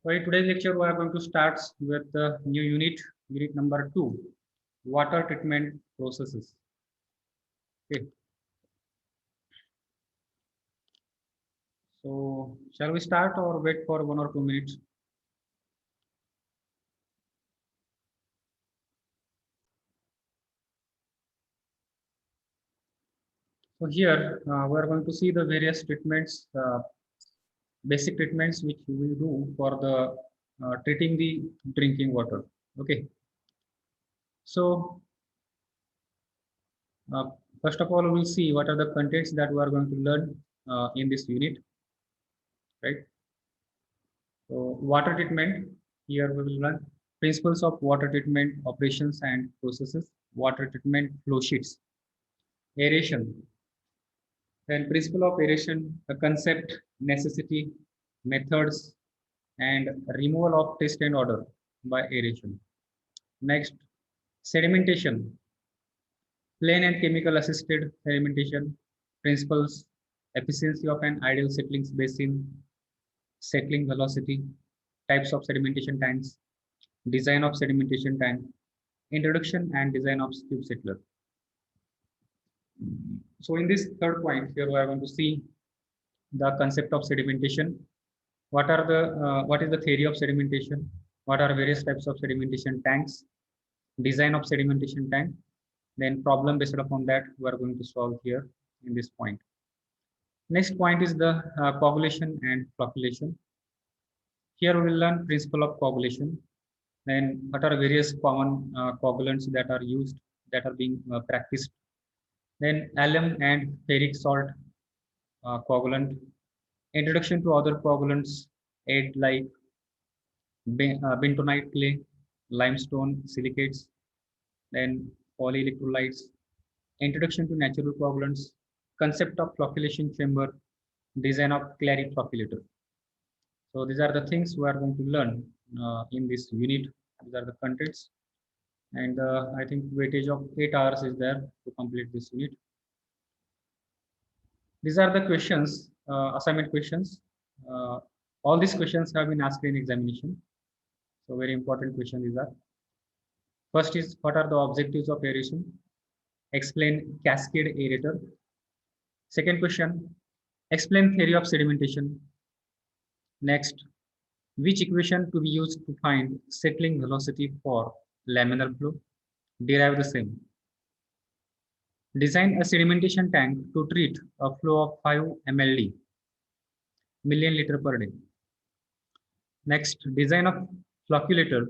So in today's lecture, we are going to start with the new unit, unit number 2, water treatment processes. Okay. So shall we start or wait for 1 or 2 minutes? So here we are going to see the various treatments, basic treatments which we do for the treating the drinking water. Okay. So uh, first of all, we will see what are the contents that we are going to learn in this unit, right? So water treatment, here we will learn principles of water treatment operations and processes, water treatment flow sheets, aeration, then principle of aeration, the concept, necessity, methods, and removal of taste and odor by aeration. Next, sedimentation, plain and chemical assisted sedimentation, principles, efficiency of an ideal settling basin, settling velocity, types of sedimentation tanks, design of sedimentation tank, introduction and design of tube settler. So in this third point, here we are going to see the concept of sedimentation. What is the theory of sedimentation? What are various types of sedimentation tanks? Design of sedimentation tank. Then problem based upon that we are going to solve here in this point. Next point is the coagulation and flocculation. Here we will learn principle of coagulation. Then what are various common coagulants that are used, that are being practiced. Then alum and ferric salt coagulant. Introduction to other coagulants, aid like bentonite clay, limestone silicates, then polyelectrolytes. Introduction to natural coagulants, concept of flocculation chamber, design of Clary flocculator. So these are the things we are going to learn in this unit. These are the contents. And I think weightage of 8 hours is there to complete this unit. These are the questions, assignment questions. Uh, all these questions have been asked in examination. So very important question these are. First is, what are the objectives of aeration? Explain cascade aerator. Second question, explain theory of sedimentation. Next, which equation to be used to find settling velocity for laminar flow? Derive the same. Design a sedimentation tank to treat a flow of 5 mld, million liter per day. Next, design a flocculator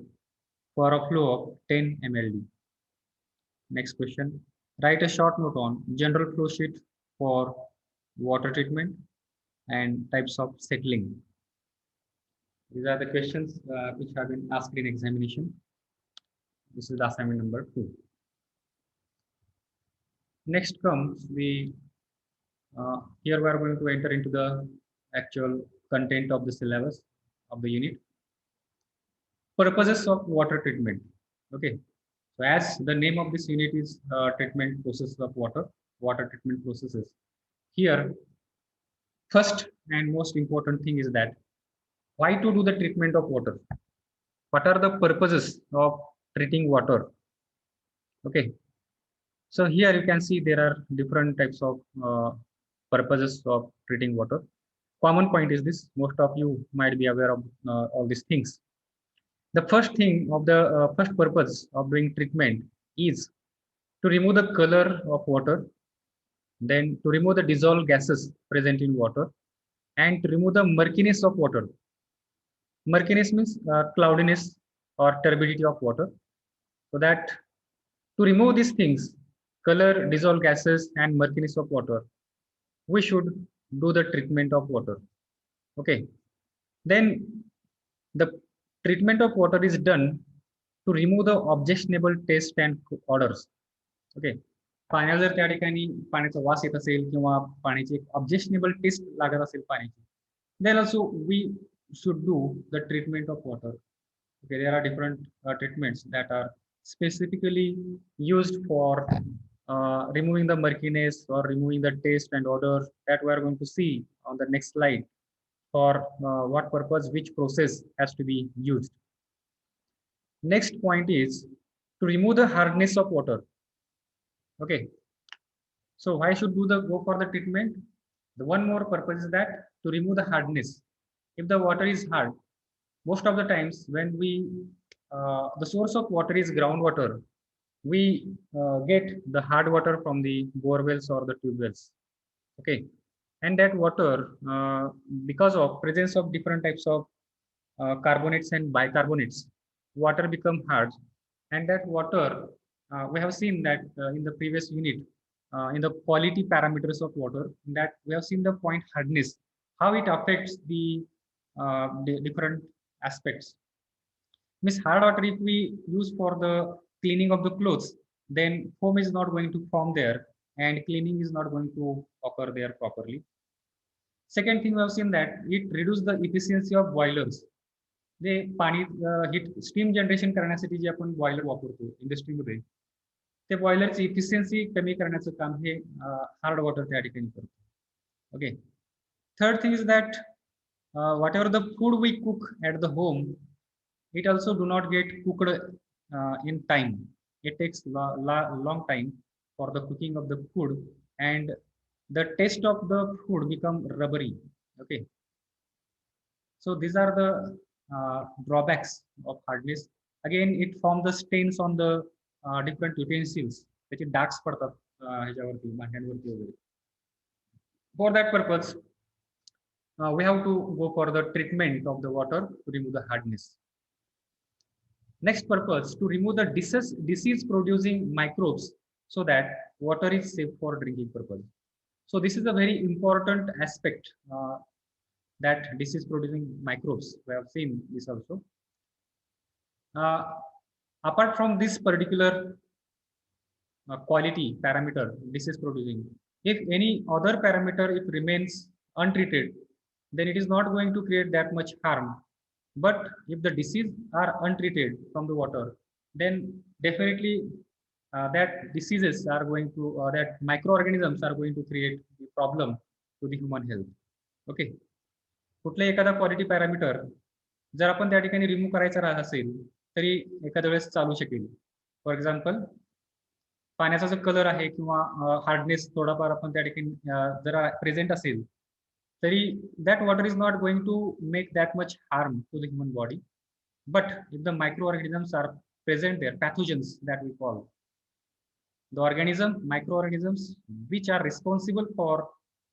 for a flow of 10 mld. Next question, write a short note on general flow sheet for water treatment and types of settling. These are the questions which have been asked in examination. This is the assignment number 2. Next comes here we are going to enter into the actual content of the syllabus of the unit. Purposes of water treatment. Okay, so as the name of this unit is treatment process of water treatment processes. Here, first and most important thing is that why to do the treatment of water? What are the purposes of treating water? Okay, so here you can see there are different types of purposes of treating water. Common point is this, most of you might be aware of all these things. The first thing of the first purpose of doing treatment is to remove the color of water, then to remove the dissolved gases present in water, and to remove the murkiness of water. Murkiness means cloudiness or turbidity of water. So that to remove these things, color, dissolved gases, and murkiness of water, we should do the treatment of water. Okay. Then the treatment of water is done to remove the objectionable taste and odors. Okay. पाण्याला जर त्या ठिकाणी पाण्याचा वास येत असेल किंवा पाण्याची एक ऑब्जेक्शनेबल टेस्ट लागत असेल पाण्याची, then also we should do the treatment of water. Okay, there are different treatments that are specifically used for removing the murkiness or removing the taste and odor that we are going to see on the next slide. for what purpose, which process has to be used. Next point is to remove the hardness of water. Okay, so why should do the go for the treatment? The one more purpose is that to remove the hardness. If the water is hard, most of the times when we the source of water is groundwater, we get the hard water from the bore wells or the tube wells. Okay, and that water, because of presence of different types of carbonates and bicarbonates, water become hard, and that water, we have seen that in the previous unit, in the quality parameters of water, that we have seen the point hardness, how it affects the different aspects. Miss hard water, if we use for the cleaning of the clothes, then foam is not going to form there, and cleaning is not going to occur there properly. Second thing, we have seen that it reduces the efficiency of boilers. जे पाणी heat steam generation करण्यासाठी जे आपण boiler वापरतो इंडस्ट्रीमध्ये, ते बॉयलरची efficiency कमी करण्याचं काम हे hard water त्या ठिकाणी करतो. Okay, third thing is that whatever the food we cook at the home, it also do not get cooked in time. It takes long time for the cooking of the food, and the taste of the food become rubbery. Okay, so these are the drawbacks of hardness. Again, it forms the stains on the different utensils. त्याचे डार्क्स पडतात ह्याच्यावरती भांड्यांवरती वगैरे. For that purpose, we have to go for the treatment of the water to remove the hardness. Next purpose, to remove the disease producing microbes so that water is safe for drinking purpose. So this is a very important aspect, that disease producing microbes. We have seen this also. Apart from this particular quality parameter, disease producing, if any other parameter if remains untreated, then it is not going to create that much harm. But if the disease are untreated from the water, then definitely that diseases are going to, that microorganisms are going to create the problem to the human health. Okay, कुठला एखादा quality parameter जर आपण त्या ठिकाणी remove करायचा राहत असेल तरी एखाद्या वेळेस चालू शकेल. फॉर एक्झाम्पल, पाण्याचा जो कलर आहे किंवा हार्डनेस थोडाफार आपण त्या ठिकाणी जरा प्रेझेंट असेल तरी that water is not going to make that much harm to the human body. But if the microorganisms are present there, pathogens that we call, the microorganisms which are responsible for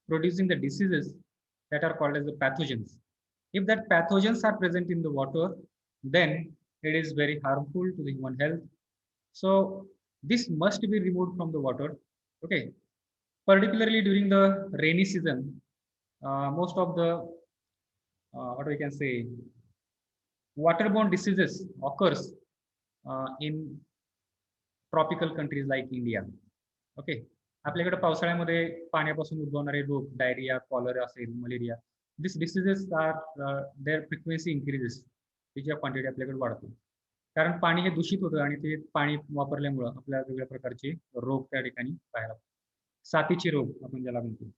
producing the diseases, that are called as the pathogens. If that pathogens are present in the water, then it is very harmful to the human health. So this must be removed from the water. Okay, particularly during the rainy season, most of the what we can say, waterborne diseases occurs in tropical countries like India. Okay, आपल्याकडे पावसाळ्यामध्ये पाण्यापासून उद्भवणारे रोग, diarrhoea, cholera असेल, malaria, this diseases are their frequency increases, त्याची quantity आपल्याकडे वाढते. कारण पाणी हे दूषित होतं आणि ते पाणी वापरल्यामुळं आपल्याला वेगवेगळ्या प्रकारचे रोग त्या ठिकाणी पाहायला, साथीचे रोग आपण ज्याला म्हणतो,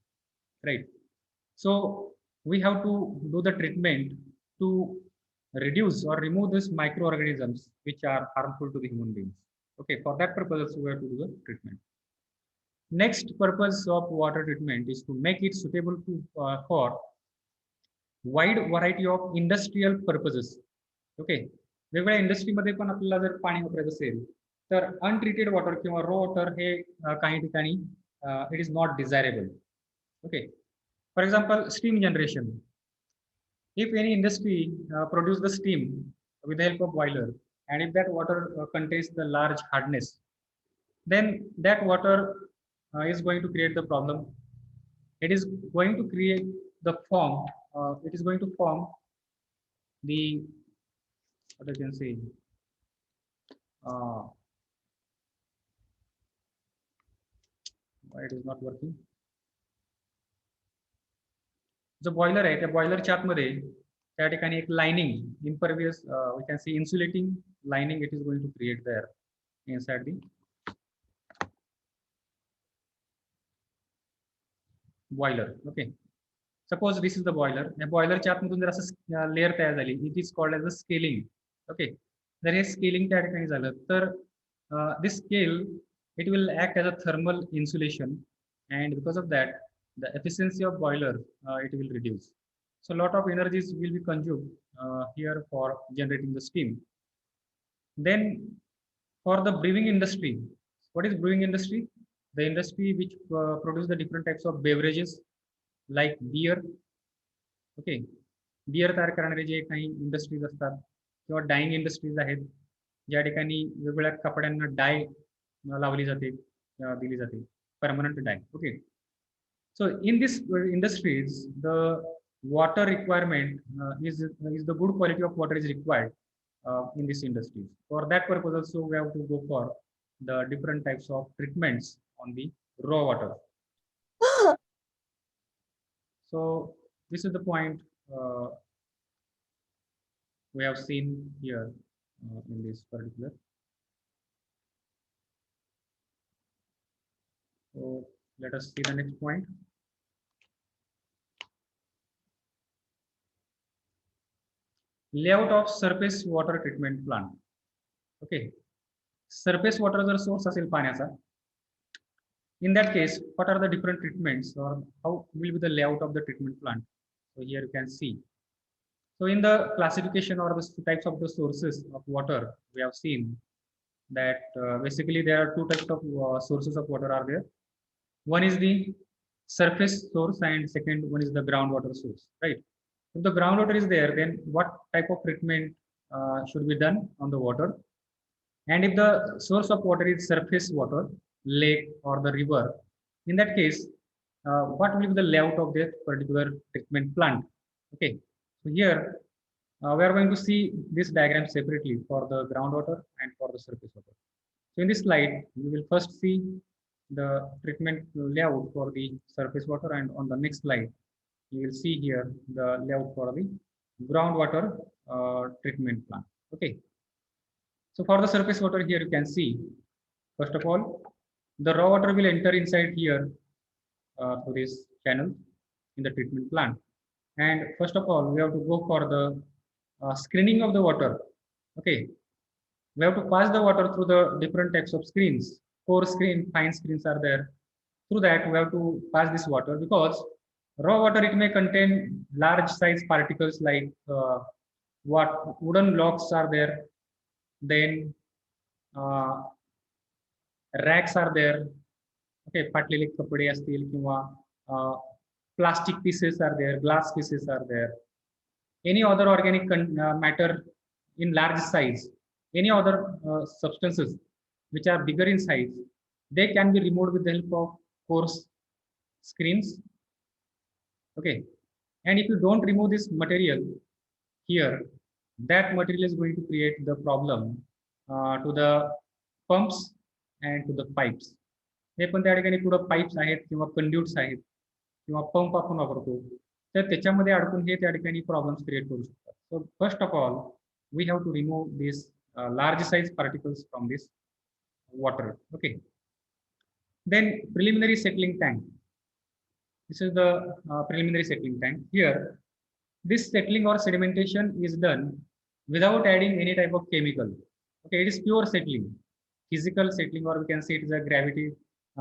right. So we have to do the treatment to reduce or remove these microorganisms which are harmful to the human beings. Okay, for that purpose we have to do the treatment. Next purpose of water treatment is to make it suitable to for wide variety of industrial purposes. Okay, वेगवेगळ्या इंडस्ट्रीमध्ये पण आपल्याला जर पाणी वापरायचं असेल तर untreated water किंवा रॉ वॉटर हे काही ठिकाणी it is not desirable. Okay, for example, steam generation. If any industry produce the steam with the help of boiler, and if that water contains the large hardness, then that water is going to create the problem. It is going to create the form. It is going to form the, what I can say, why it is not working. जो boiler आहे त्या बॉयलरच्या आतमध्ये त्या ठिकाणी एक lining, impervious, we can see insulating lining, it is going to create there inside the boiler. Okay, suppose this is the boiler. या बॉयलरच्या आतमधून जर असं लेअर तयार झाली, it is called as a scaling. Okay, जर हे स्केलिंग त्या ठिकाणी झालं तर this scale it will act as a thermal insulation, and because of that the efficiency of boiler it will reduce. So a lot of energies will be consumed here for generating the steam. Then for the brewing industry, what is brewing industry? The industry which produce the different types of beverages like beer. Okay, beer तयार करणारे जे काही industries असतात किंवा dying industries आहेत, ज्या ठिकाणी वेगवेगळ्या कपड्यांना डाय लावली जाते, दिली जाते, permanent dye. Okay, so in this industries the water requirement is the good quality of water is required in this industry. For that purpose also we have to go for the different types of treatments on the raw water. So this is the point we have seen here in this particular. So let us see the next point. Layout of surface water treatment plant. Okay, surface water जर source असेल पाण्याचा, in that case what are the different treatments or how will be the layout of the treatment plant? So here you can see. So in the classification or the types of the sources of water, we have seen that basically there are two types of sources of water are there. One is the surface source and second one is the groundwater source, right? If the groundwater is there, then what type of treatment should be done on the water? And if the source of water is surface water, lake or the river, in that case, what will be the layout of this particular treatment plant? Okay, so here we are going to see this diagram separately for the groundwater and for the surface water. So in this slide, we will first see the treatment layout for the surface water, and on the next slide, you will see here the layout for the groundwater treatment plant. Okay, so for the surface water, here you can see, first of all, the raw water will enter inside here through this channel in the treatment plant. And first of all, we have to go for the screening of the water. Okay, we have to pass the water through the different types of screens. Coarse screen, fine screens are there. Through that, we have to pass this water, because raw water, it may contain large size particles like what wooden blocks are there, then racks are there. Okay, फाटलेले कपडे असतील किंवा plastic pieces are there, glass pieces are there, any other organic matter in large size, any other substances which are bigger in size, they can be removed with the help of coarse screens. Okay, and if you don't remove this material here, that material is going to create the problem to the pumps and to the pipes. हे पण त्या ठिकाणी पुढे pipes आहेत किंवा कंड्युट्स आहेत किंवा pump आपण वापरतो, तर त्याच्यामध्ये अडकून हे त्या ठिकाणी प्रॉब्लेम्स क्रिएट करू शकतात. So first of all we have to remove this large size particles from this water. Okay, then preliminary settling tank. This is the preliminary settling tank. Here this settling or sedimentation is done without adding any type of chemical. Okay, it is pure settling, physical settling, or we can say it is a gravity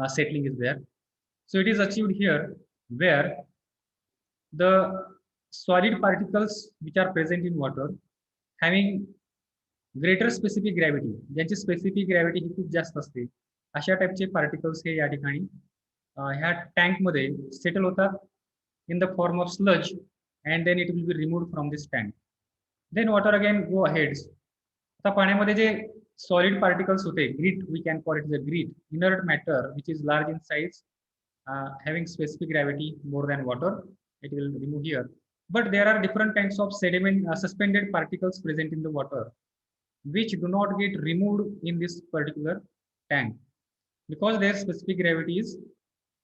settling is there. So it is achieved here where the solid particles which are present in water having greater specific gravity, ज्यांची specific gravity ही खूप जास्त असते, अशा टाइपचे particles हे या ठिकाणी ह्या tank मध्ये settle होतात in the form of sludge, and then it will be removed from this tank. Then water again go ahead. आता पाण्यामध्ये जे solid particles होते, grit, we can call it the grit, inert matter which is large in size, having specific gravity more than water, it will remove here. But there are different kinds of sediment suspended particles present in the water which do not get removed in this particular tank because their specific gravity is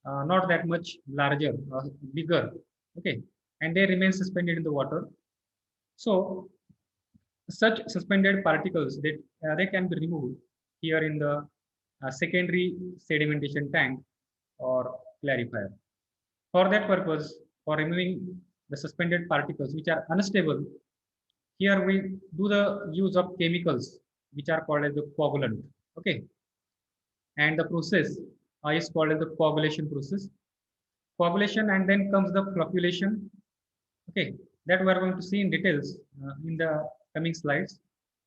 not that much larger or bigger. Okay, and they remain suspended in the water. So such suspended particles that they can be removed here in the secondary sedimentation tank or clarifier. For that purpose, for removing the suspended particles which are unstable. Here we do the use of chemicals which are called as the coagulant. Okay, and the process is called as the coagulation process. Coagulation, and then comes the flocculation. Okay, that we are going to see in details in the coming slides.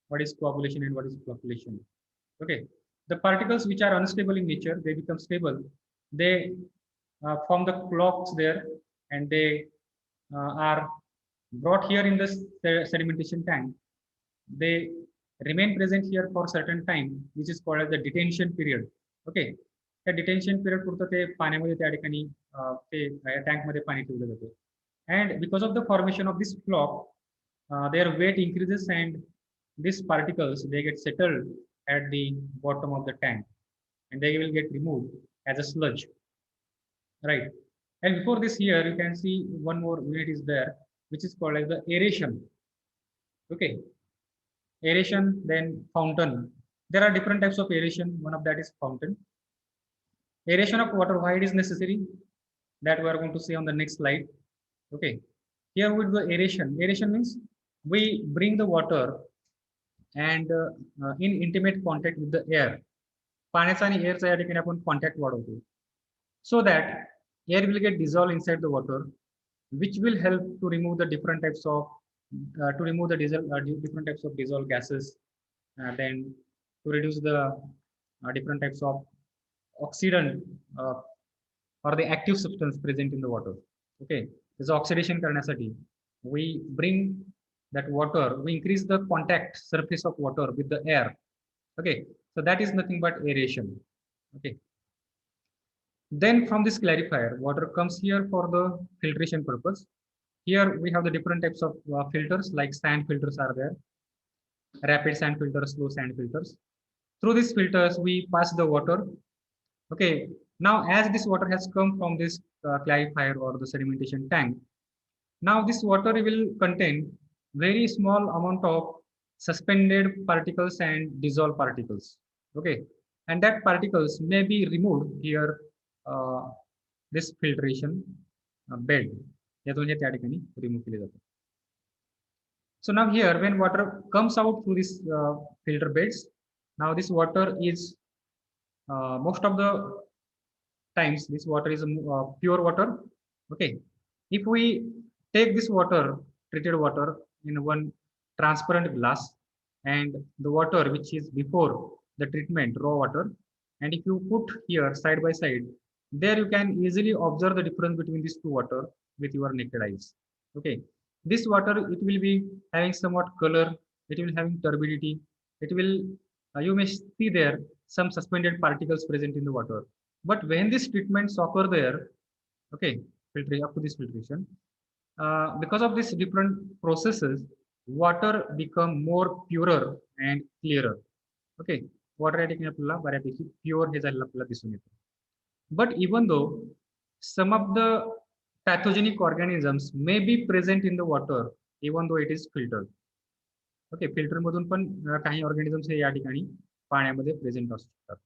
What is coagulation and what is flocculation? Okay, the particles which are unstable in nature, they become stable. They form the clots there, and they are brought here in the sedimentation tank. They remain present here for certain time, which is called as the detention period. Okay, त्या detention period पुरतं ते पाण्यामध्ये त्या ठिकाणी ते tank मध्ये पाणी ठेवलं जातं. And because of the formation of this floc, their weight increases, and these particles, they get settled at the bottom of the tank, and they will get removed as a sludge, right? And before this here, you can see one more unit is there, which is called as the aeration. Okay, aeration, then fountain. There are different types of aeration. One of that is fountain. Aeration of water, why it is necessary, that we are going to see on the next slide. Okay, here with the aeration. Aeration means we bring the water and in intimate contact with the air. पाण्याचा आणि एअरचा या ठिकाणी आपण contact वाढवतो, so that air will get dissolved inside the water, which will help to remove the different types of different types of dissolved gases, then to reduce the different types of oxidant or the active substance present in the water. Okay, this oxidation करण्यासाठी we bring that water, we increase the contact surface of water with the air. Okay, so that is nothing but aeration. Okay, then from this clarifier, water comes here for the filtration purpose. Here we have the different types of filters, like sand filters are there, rapid sand filters, slow sand filters. Through these filters, we pass the water. Okay, now as this water has come from this clarifier or the sedimentation tank, now this water will contain very small amount of suspended particles and dissolved particles. Okay, and that particles may be removed here, this filtration bed. remove केले जातात. So now here, when water comes out through this filter beds, now this water is most of the times this water is pure water. Okay, if we take this water, treated water, in one transparent glass, and the water which is before the treatment, raw water, and if you put here side by side, there you can easily observe the difference between these two water with your naked eyes. Okay, this water, it will be having somewhat color, it will having turbidity, it will you may see there some suspended particles present in the water. But when these treatments occur there, okay, filtering up to this filtration, because of these different processes, water become more purer and clearer. Okay, water या ठिकाणी आपल्याला बऱ्यापैकी pure हे झालेलं आपल्याला दिसून येतं. But even though some of the pathogenic organisms may be present in the water, even though it is filtered. Okay, filter मधून पण काही organisms हे या ठिकाणी पाण्यामध्ये present असू शकतात.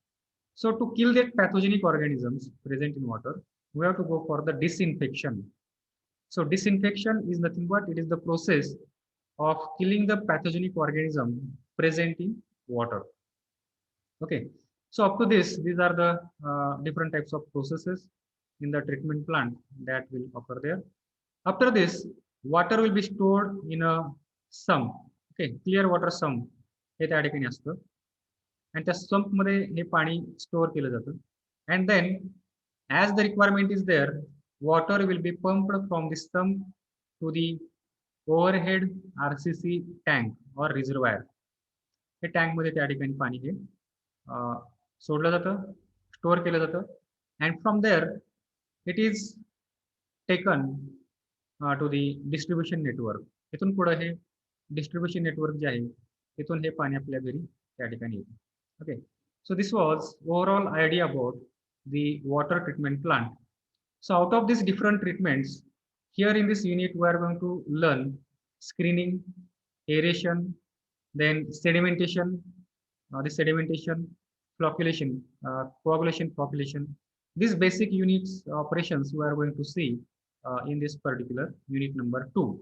So to kill that pathogenic organisms present in water, we have to go for the disinfection. So disinfection is nothing but it is the process of killing the pathogenic organism present in water. Okay, so up to this, these are the different types of processes in the treatment plant that will occur there. After this, water will be stored in a sump. Okay, clear water sump हे त्या ठिकाणी असतं, आणि त्या sump मध्ये हे पाणी store केलं जातं. And then as the requirement is there, water will be pumped from the sump to the overhead RCC tank or reservoir. हे टँक मध्ये त्या ठिकाणी पाणी हे सोडलं जातं, स्टोअर केलं जातं, and from there it is taken to the distribution network. इथून पुढे हे distribution network जे आहे इथून हे पाणी आपल्या घरी त्या ठिकाणी येतं. Okay, so this was overall idea about the water treatment plant. So out of these different treatments, here in this unit we are going to learn screening, aeration, then sedimentation, flocculation, coagulation, flocculation. These basic units operations we are going to see in this particular unit number 2.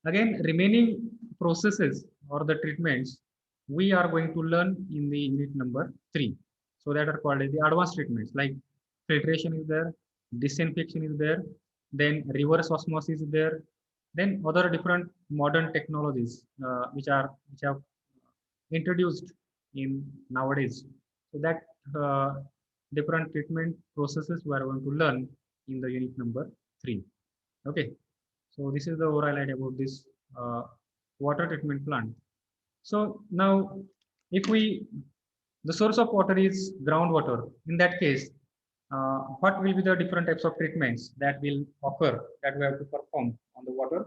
Again, remaining processes or the treatments we are going to learn in the unit number 3. So that are called as the advanced treatments, like filtration is there, disinfection is there, then reverse osmosis is there, then other different modern technologies which have introduced in nowadays. So that different treatment processes we are going to learn in the unit number 3. Okay. So this is the overall idea about this water treatment plant. So now, if the source of water is groundwater, in that case, what will be the different types of treatments that will occur that we have to perform on the water?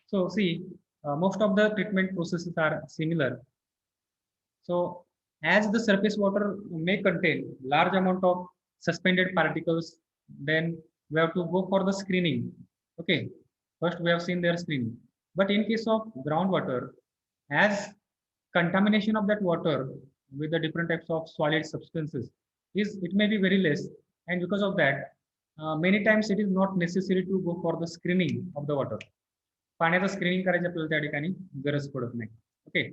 So see, most of the treatment processes are similar. So as the surface water may contain large amount of suspended particles, then we have to go for the screening. Okay, first we have seen their screening. But in case of groundwater, as contamination of that water with the different types of solid substances it may be very less, and because of that, many times it is not necessary to go for the screening of the water. पाण्याचं screening करायची आपल्याला त्या ठिकाणी गरज पडत नाही. Okay,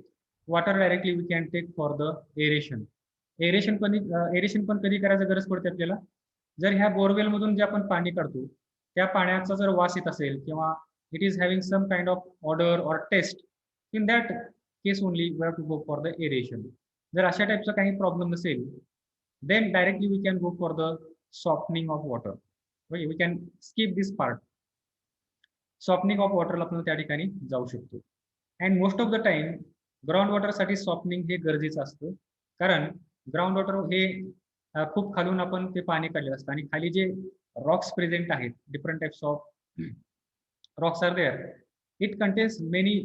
water directly we can take for the aeration. Aeration पण कधी करायचं गरज पडते आपल्याला, जर ह्या बोरवेल मधून जे आपण पाणी काढतो त्या पाण्याचा जर वास येत असेल किंवा it is having some kind of odour or taste, in that case only we have to go for the aeration. जर अशा टाईपचा काही प्रॉब्लेम नसेल, then directly we can go for the softening of water. Okay, we can skip this part. Softening of water ला आपण त्या ठिकाणी जाऊ शकतो. And most of the time ground water साठी सॉफ्टनिंग हे गरजेचं असतं, कारण ग्राउंड वॉटर हे खूप खालून आपण ते पाणी काढलेलं असतं आणि खाली जे रॉक्स प्रेझेंट आहेत, different types of rocks are there. It contains many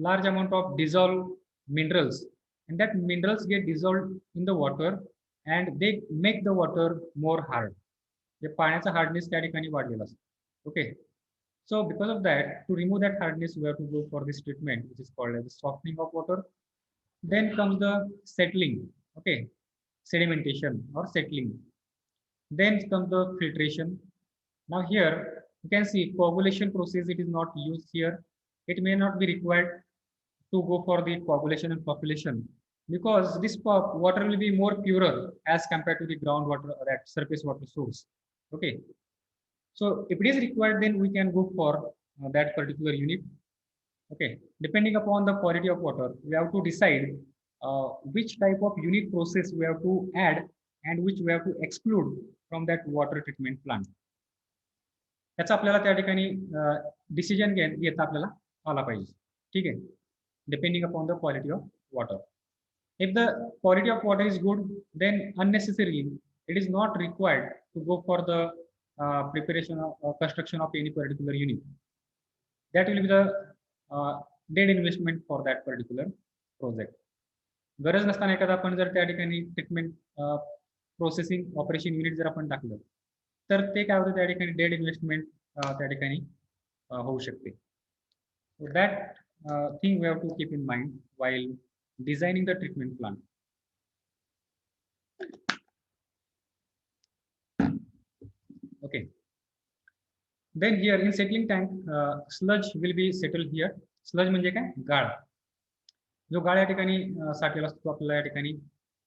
large amount of dissolved minerals, and that minerals get dissolved in the water and they make the water more hard. जे पाण्याचा hardness त्या ठिकाणी वाढलेला असतो. Okay, so because of that, to remove that hardness, we have to go for this treatment which is called as the softening of water. Then comes the settling. Okay, sedimentation or settling. Then comes the filtration. Now here you can see coagulation process, it is not used here. It may not be required to go for the coagulation and population, because this water will be more purer as compared to the groundwater or that surface water source. Okay, so if it is required, then we can go for that particular unit. Okay, depending upon the quality of water, we have to decide which type of unit process we have to add and which we have to exclude from that water treatment plant. त्याचा आपल्याला त्या ठिकाणी decision घेता आपल्याला आला पाहिजे. ठीक आहे, depending upon the quality of water. If the quality of water is good, then unnecessarily it is not required to go for the preparation or construction of any particular unit. That will be the dead investment for that particular project. गरज नसताना एखादा आपण जर त्या ठिकाणी treatment processing operation unit जर आपण टाकलं तर ते काय होतं, त्या ठिकाणी डेड इन्व्हेस्टमेंट त्या ठिकाणी होऊ शकते. So that thing we have to keep in mind while designing the treatment plant. Okay, then here in settling tank, sludge will be settled here. Sludge म्हणजे काय, गाळ. जो गाळ या ठिकाणी साठलेला असतो आपल्याला या ठिकाणी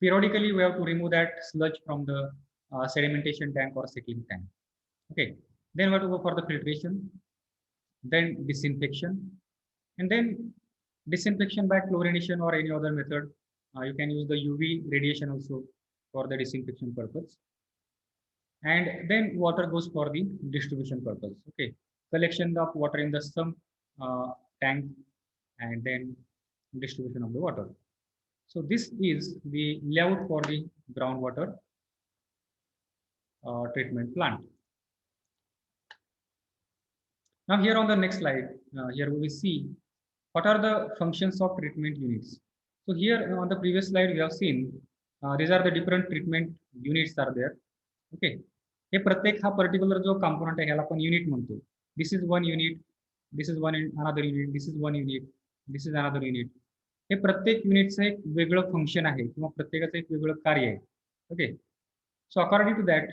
periodically we have to remove that sludge from the sedimentation tank or settling tank. Okay, then we have to go for the filtration, then disinfection, and then disinfection by chlorination or any other method. You can use the UV radiation also for the disinfection purpose. And then water goes for the distribution purpose. Okay, collection of water in the some tank and then distribution of the water. So this is the layout for the groundwater treatment plant. Now here on the next slide, here we will see what are the functions of treatment units. So here on the previous slide we have seen these are the different treatment units are there. Okay, हे प्रत्येक हा particular जो component आहे ह्याला आपण unit म्हणतो. This is one unit, this is one another unit, this is one unit, this is another unit. हे प्रत्येक युनिटचं एक वेगळं फंक्शन आहे किंवा प्रत्येकाचं एक वेगळं कार्य आहे. Okay, so according to that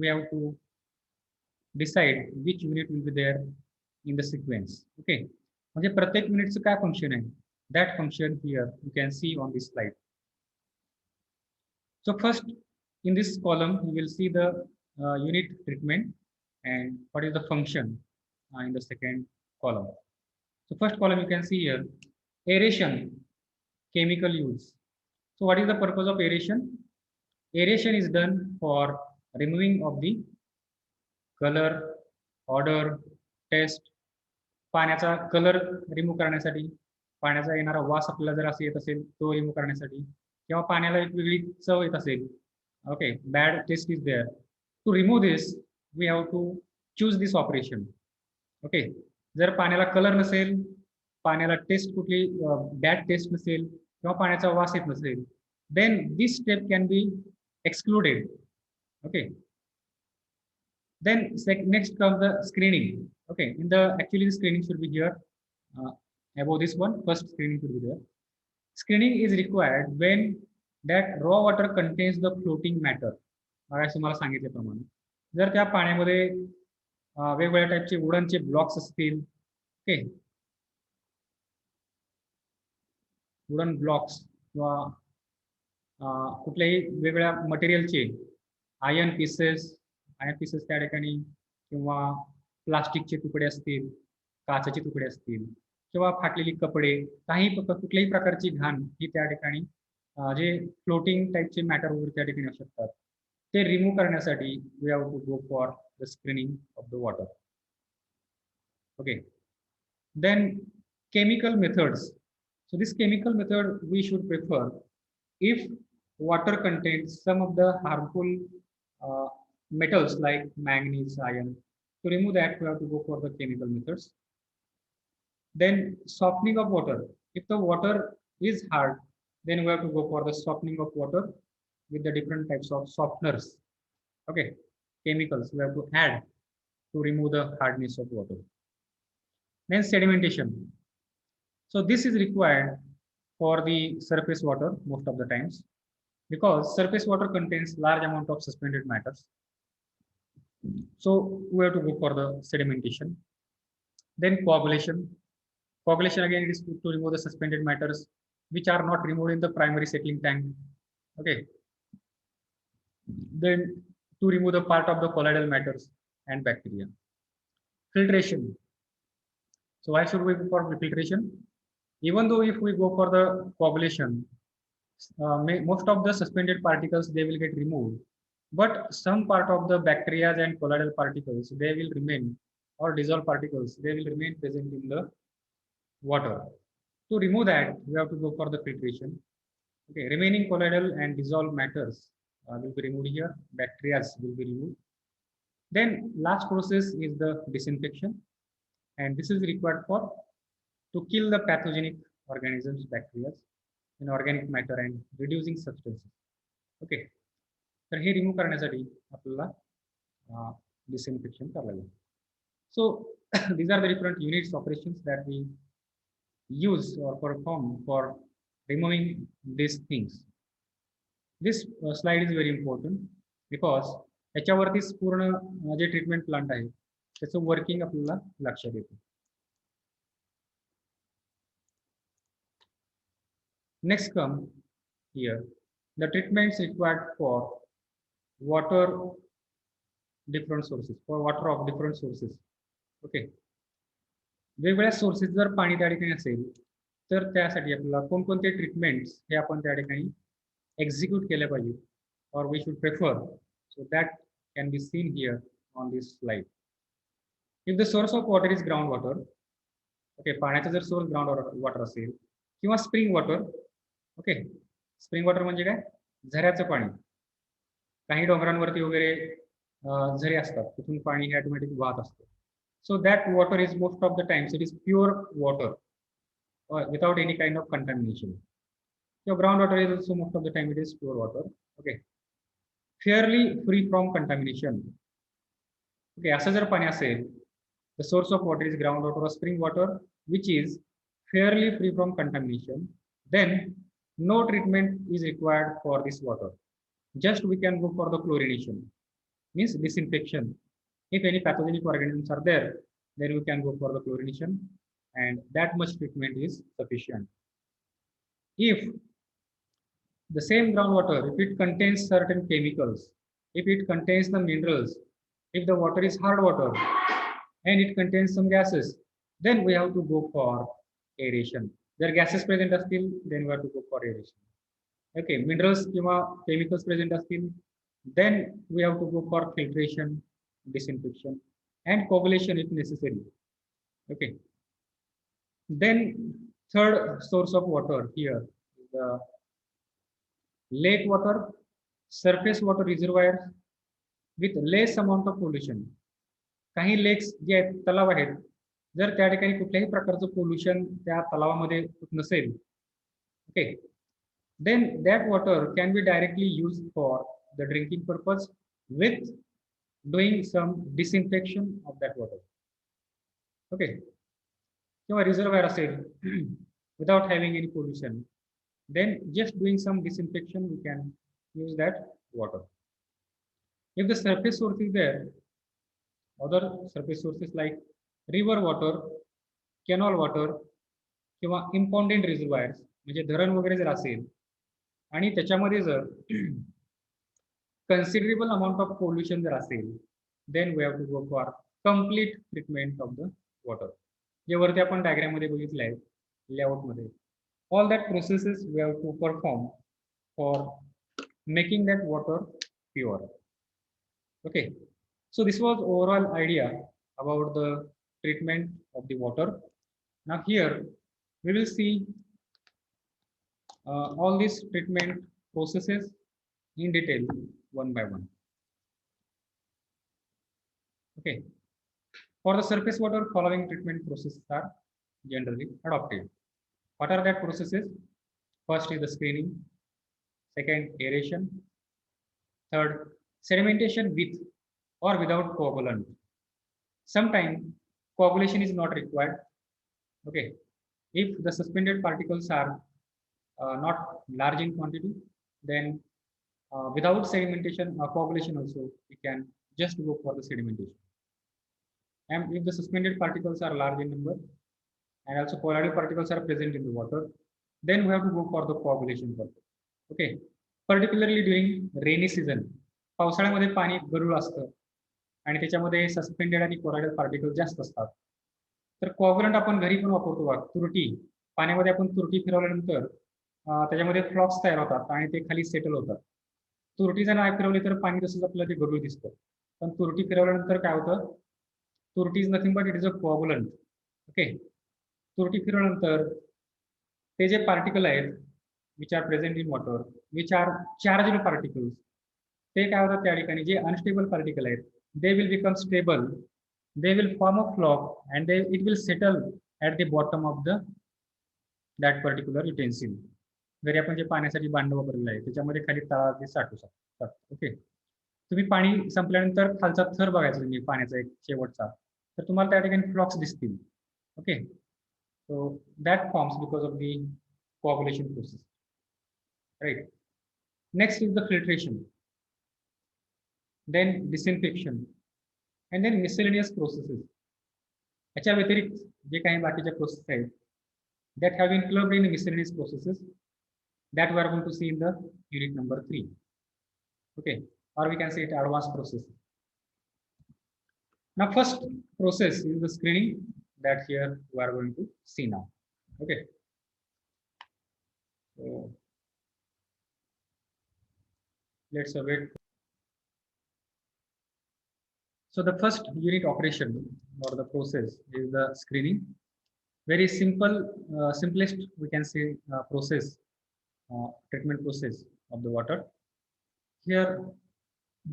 we have to decide which unit will be there in the sequence. Okay, म्हणजे प्रत्येक युनिटचं काय फंक्शन आहे, that function here you can see on this slide. So first in this column you will see the unit treatment and what is the function in the second column. So first column you can see here aeration, chemical use. So what is the purpose of aeration? Aeration is done for removing of the color, odor, taste. पाण्याचा colour remove करण्यासाठी, पाण्याचा येणारा वास आपल्याला जर असं येत असेल तो रिमूव्ह करण्यासाठी, किंवा पाण्याला एक वेगळी चव येत असेल, okay, bad taste is there, to remove this we have to choose this operation. Okay, जर पाण्याला कलर नसेल, पाण्याला टेस्ट कुठली बॅड टेस्ट नसेल किंवा पाण्याचा वास येत नसेल, then this step can be excluded. Okay, then next comes the screening. Okay, in the actually the screening should be here above this one. First screening should be there. Screening is required when that raw water contains the floating matter. असं मला सांगितल्याप्रमाणे जर त्या पाण्यामध्ये वेगवेगळ्या टाईपचे वुडनचे blocks असतील, okay, wooden blocks किंवा कुठल्याही वेगळ्या मटेरियलचे आयर्न पीसेस त्या ठिकाणी, किंवा प्लास्टिकचे तुकडे असतील, काचेचे तुकडे असतील, किंवा फाटलेली कपडे, काही कुठल्याही प्रकारची घाण ही त्या ठिकाणी जे फ्लोटिंग टाईपचे मॅटर वगैरे त्या ठिकाणी असू शकतात, ते रिमूव्ह करण्यासाठी we have to go for the screening of the water. Okay, then chemical methods. So this chemical method we should prefer if water contains some of the harmful metals like manganese, iron. To remove that, we have to go for the chemical methods. Then softening of water. If the water is hard, then we have to go for the softening of water with the different types of softeners. Okay, chemicals we have to add to remove the hardness of water. Then sedimentation. So this is required for the surface water most of the times, because surface water contains large amount of suspended matters. So we have to go for the sedimentation. Then coagulation. Coagulation again it is to remove the suspended matters which are not removed in the primary settling tank. Okay. Then to remove the part of the colloidal matters and bacteria. Filtration. So why should we go for filtration? Even though if we go for the coagulation, most of the suspended particles they will get removed, but some part of the bacteria and colloidal particles they will remain, or dissolved particles they will remain present in the water. To remove that, we have to go for the filtration. Okay, remaining colloidal and dissolved matters will be removed here, bacteria will be removed. Then last process is the disinfection, and this is required for to kill the pathogenic organisms, bacteria, in organic matter and reducing substances. Okay, तर हे remove करण्यासाठी आपल्याला disinfection करावं लागेल. So these are the different units operations that we use or perform for removing these things. This slide is very important because याच्यावरतीच पूर्ण जे treatment plant आहे त्याचं working आपल्याला लक्षात येतं. Next come here the treatments required for water different sources, for water of different sources. Okay, वेगवेगळ्या sources जर पाणी त्या ठिकाणी असेल तर त्यासाठी आपल्याला कोणकोणते ट्रीटमेंट्स हे आपण त्या ठिकाणी एक्झिक्यूट केले पाहिजे, or we should prefer. So that can be seen here on this slide. If the source of water is groundwater, okay, पाण्याचा जर सोर्स ग्राउंड वॉटर असेल किंवा spring water, okay, spring water म्हणजे काय, झऱ्याचं पाणी, काही डोंगरांवरती वगैरे झरे असतात तिथून पाणी हे ऑटोमॅटिक वाहत असतं. So that water is most of the times it is pure water without any kind of contamination. So groundwater is also most of the time it is pure water. Okay, fairly free from contamination. Okay, असं जर पाणी असेल, the source of water is groundwater or spring water which is fairly free from contamination, then no treatment is required for this water. Just we can go for the chlorination, means disinfection. If any pathogenic organisms are there, then we can go for the chlorination, and that much treatment is sufficient. If the same groundwater, if it contains certain chemicals, if it contains the minerals, if the water is hard water and it contains some gases, then we have to go for aeration. There are gases present asतील, then we have to go for aeration. Okay, minerals किंवा chemicals present asतील, then we have to go for filtration, disinfection, and coagulation if necessary. Okay. Then third source of water here is the lake water, surface water reservoirs with less amount of pollution. काही lakes जे आहेत, तलाव आहेत, जर त्या ठिकाणी कुठल्याही प्रकारचं pollution त्या तलावामध्ये नसेल, okay, then that water can be directly used for the drinking purpose with doing some disinfection of that water. Okay, किंवा reservoir असेल without having any pollution, then just doing some disinfection we can use that water. If the surface source is there, other surface sources like river water, canal water किंवा impounded reservoirs म्हणजे धरण वगैरे जर असेल आणि त्याच्यामध्ये जर considerable amount of pollution जर असेल, then we have to go for complete treatment of the water. जे वरती आपण डायग्राम मध्ये बघितलं आहे, लेआउट मध्ये, all that processes we have to perform for making that water pure. Okay, so this was overall idea about the treatment of the water. Now here we will see all these treatment processes in detail one by one. Okay, for the surface water, following treatment processes are generally adopted. What are that processes? First is the screening, second aeration, third sedimentation with or without coagulant. Sometimes coagulation is not required. Okay, if the suspended particles are not large in quantity, then without sedimentation or coagulation also we can just go for the sedimentation. And if the suspended particles are large in number and also colloidal particles are present in the water, then we have to go for the coagulation purpose. Okay, particularly during rainy season, पावसाळ्यामध्ये पाणी गढूळ असतं आणि त्याच्यामध्ये suspended आणि choroidal particle जास्त असतात. तर कोअगुलंट आपण घरी पण वापरतो बघा, तुरटी, पाण्यामध्ये आपण तुरटी फिरवल्यानंतर त्याच्यामध्ये फ्लॉक्स तयार होतात आणि ते खाली सेटल होतात. तुरटी जर नाही फिरवली तर पाणी तसंच आपल्याला ते गढूळ दिसतं, पण तुरटी फिरवल्यानंतर काय होतं, तुरटी is nothing but it is a coagulant. Okay, तुरटी फिरवल्यानंतर ते जे पार्टिकल आहेत which are present in water, which are charged particles, ते काय होतात त्या ठिकाणी जे अनस्टेबल पार्टिकल आहेत, they will become stable, they will form a flock and it will settle at the bottom of that particular utensil. घरी आपण जे पाण्यासाठी भांड वापरलेलं आहे त्याच्यामध्ये खाली तळाला साठू शकतात. ओके, तुम्ही पाणी संपल्यानंतर खालचा थर बघायचा तुम्ही पाण्याचा एक शेवटचा, तर तुम्हाला त्या ठिकाणी फ्लॉक्स दिसतील. Okay, so that forms because of the coagulation process, right? Next is the filtration, then disinfection, and then miscellaneous processes. याच्या व्यतिरिक्त जे काही बाकीच्या प्रोसेस आहेत, that have been clubbed in miscellaneous processes, that we are going to see in the unit number 3. Okay, or we can say it advanced process. Now first process is the screening, that here we are going to see now. Okay, so let's wait. So the first unit operation or the process is the screening. Very simple, simplest we can say process, treatment process of the water. Here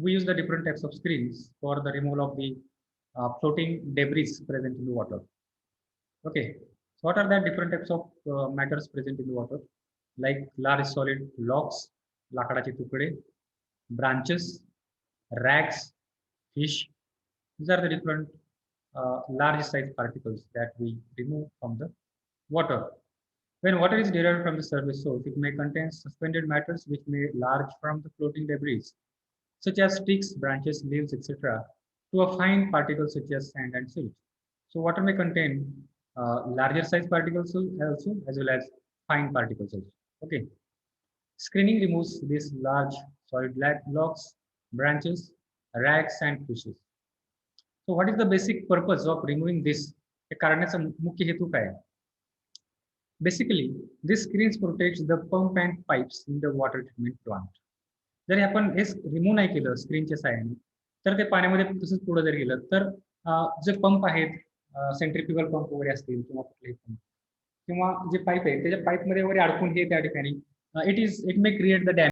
we use the different types of screens for the removal of the floating debris present in the water. Okay, so what are the different types of matters present in the water? Like large solid logs, लाकडाचे तुकडे, branches, rags, fish. These are the different large size particles that we remove from the water. When water is derived from the surface source, it may contain suspended matters which may large from the floating debris, such as sticks, branches, leaves, etc., to a fine particles such as sand and silt. So water may contain larger size particles also as well as fine particles also. Okay. Screening removes these large solid blocks, branches, rags and fishes. So what is the basic purpose of removing this? हे करण्याचा मुख्य हेतू काय आहे? Basically, this screens protects the pump and pipes in the water treatment plant. जर आपण हे remove नाही केलं स्क्रीनच्या साहाय्याने तर ते पाण्यामध्ये तसंच पुढे जर गेलं तर जे पंप आहेत सेंट्रिफ्युगल पंप वगैरे असतील किंवा कुठलेही पंप किंवा जे पाईप आहे त्याच्या पाईपमध्ये वगैरे अडकून हे त्या ठिकाणी it may create the damage